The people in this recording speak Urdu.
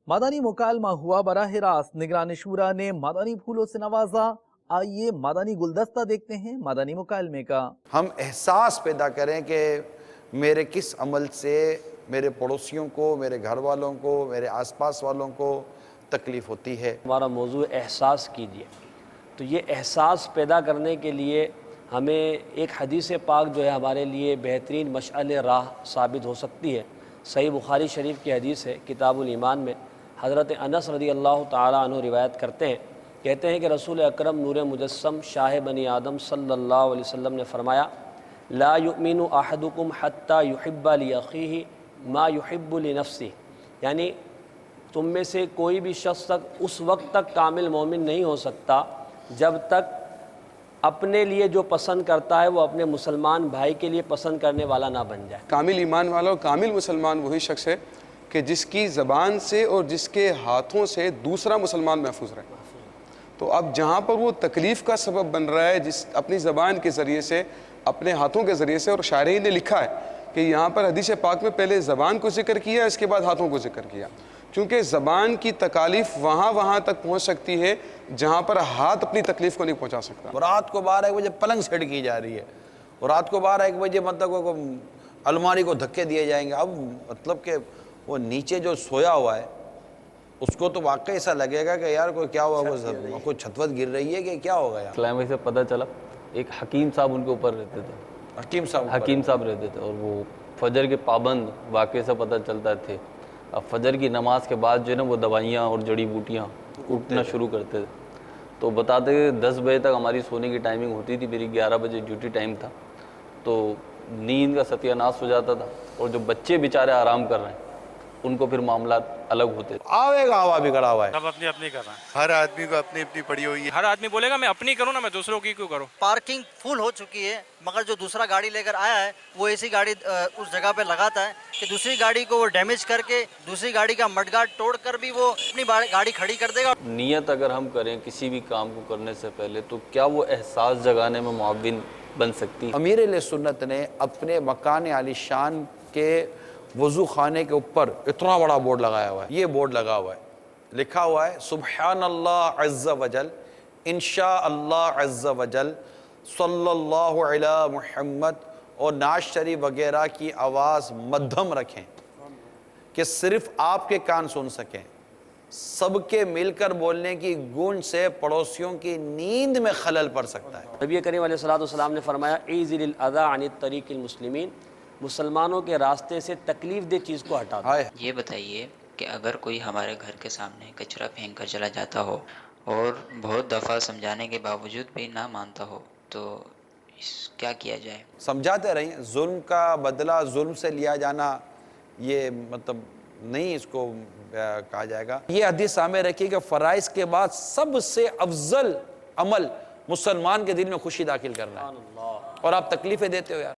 مدنی مکالمہ ہوا براہ راست، نگران شورا نے مدنی پھولوں سے نوازا۔ آئیے مدنی گلدستہ دیکھتے ہیں مدنی مکالمے کا۔ ہم احساس پیدا کریں کہ میرے کس عمل سے میرے پڑوسیوں کو، میرے گھر والوں کو، میرے آس پاس والوں کو تکلیف ہوتی ہے۔ ہمارا موضوع احساس کیجیے، تو یہ احساس پیدا کرنے کے لیے ہمیں ایک حدیث پاک جو ہے ہمارے لیے بہترین مشعل راہ ثابت ہو سکتی ہے۔ صحیح بخاری شریف کی حدیث ہے، کتاب الایمان میں حضرت انس رضی اللہ تعالیٰ عنہ روایت کرتے ہیں، کہتے ہیں کہ رسول اکرم نور مجسم شاہ بنی آدم صلی اللہ علیہ وسلم نے فرمایا، لا یؤمن احدکم حتی یحب لاخیہ ما یحب لنفسہ، یعنی تم میں سے کوئی بھی شخص تک اس وقت تک کامل مومن نہیں ہو سکتا جب تک اپنے لیے جو پسند کرتا ہے وہ اپنے مسلمان بھائی کے لیے پسند کرنے والا نہ بن جائے۔ کامل ایمان والا اور کامل مسلمان وہی شخص ہے کہ جس کی زبان سے اور جس کے ہاتھوں سے دوسرا مسلمان محفوظ رہے۔ تو اب جہاں پر وہ تکلیف کا سبب بن رہا ہے، جس اپنی زبان کے ذریعے سے، اپنے ہاتھوں کے ذریعے سے، اور شارحین نے لکھا ہے کہ یہاں پر حدیث پاک میں پہلے زبان کو ذکر کیا، اس کے بعد ہاتھوں کو ذکر کیا، چونکہ زبان کی تکالیف وہاں تک پہنچ سکتی ہے جہاں پر ہاتھ اپنی تکلیف کو نہیں پہنچا سکتا۔ رات کو 12 بجے پلنگ سیٹ کی جا رہی ہے، اور رات کو 12 بجے مطلب الماری کو دھکے دیے جائیں گے۔ اب مطلب کہ وہ نیچے جو سویا ہوا ہے اس کو تو واقعی ایسا لگے گا کہ یار کوئی کیا ہوا، کوئی چھتوت گر رہی ہے کہ کیا ہوگا یار۔ کلائمیکس سے پتہ چلا ایک حکیم صاحب ان کے اوپر رہتے تھے، حکیم صاحب رہتے تھے، اور وہ فجر کے پابند واقعے سے پتہ چلتا تھے۔ اب فجر کی نماز کے بعد جو ہے نا وہ دوائیاں اور جڑی بوٹیاں اٹھنا شروع کرتے تھے، تو بتاتے کہ 10 بجے تک ہماری سونے کی ٹائمنگ ہوتی تھی، میری 11 بجے ڈیوٹی ٹائم تھا، تو نیند کا ستیہ ناش ہو جاتا تھا، اور جو بچے بیچارے آرام کر رہے ہیں ان کو پھر معاملات الگ ہوتے تھے۔ آوے گا ہوا بھی کڑا ہوا ہے، سب اپنی اپنی کر رہے ہیں، ہر آدمی کو اپنی اپنی پڑی ہوئی ہے۔ ہر آدمی بولے گا میں اپنی کروں نا، میں دوسروں کی کیوں کروں۔ پارکنگ فل ہو چکی ہے، مگر جو دوسرا گاڑی لے کر آیا ہے وہ ایسی گاڑی اس جگہ پہ لگاتا ہے کہ دوسری گاڑی کو وہ ڈیمیج کر کے دوسری گاڑی کا مڈ گارڈ توڑ کر بھی وہ اپنی گاڑی کھڑی کر دے گا۔ نیت اگر ہم کریں کسی بھی کام کو کرنے سے پہلے تو کیا وہ احساس جگانے میں معاون بن سکتی ہے؟ امیر اہل سنت نے اپنے مکان عالی شان کے وضو خانے کے اوپر اتنا بڑا بورڈ لگایا ہوا ہے، یہ بورڈ لگا ہوا ہے، لکھا ہوا ہے سبحان اللہ عز وجل، انشاء اللہ عز وجل، صلی اللہ علی محمد، اور نعت شریف وغیرہ کی آواز مدھم رکھیں کہ صرف آپ کے کان سن سکیں۔ سب کے مل کر بولنے کی گونج سے پڑوسیوں کی نیند میں خلل پڑ سکتا ہے۔ نبی کریم علیہ الصلوۃ والسلام نے فرمایا اعزل الاذی عن الطریق المسلمین، مسلمانوں کے راستے سے تکلیف دہ چیز کو ہٹا دو۔ یہ بتائیے کہ اگر کوئی ہمارے گھر کے سامنے کچرا پھینک کر چلا جاتا ہو اور بہت دفعہ سمجھانے کے باوجود بھی نہ مانتا ہو تو کیا کیا جائے؟ سمجھاتے رہیں، ظلم کا بدلہ ظلم سے لیا جانا یہ مطلب نہیں اس کو کہا جائے گا۔ یہ حدیث سامنے رکھیے کہ فرائض کے بعد سب سے افضل عمل مسلمان کے دل میں خوشی داخل کرنا ہے، اور آپ تکلیفیں دیتے ہو یار۔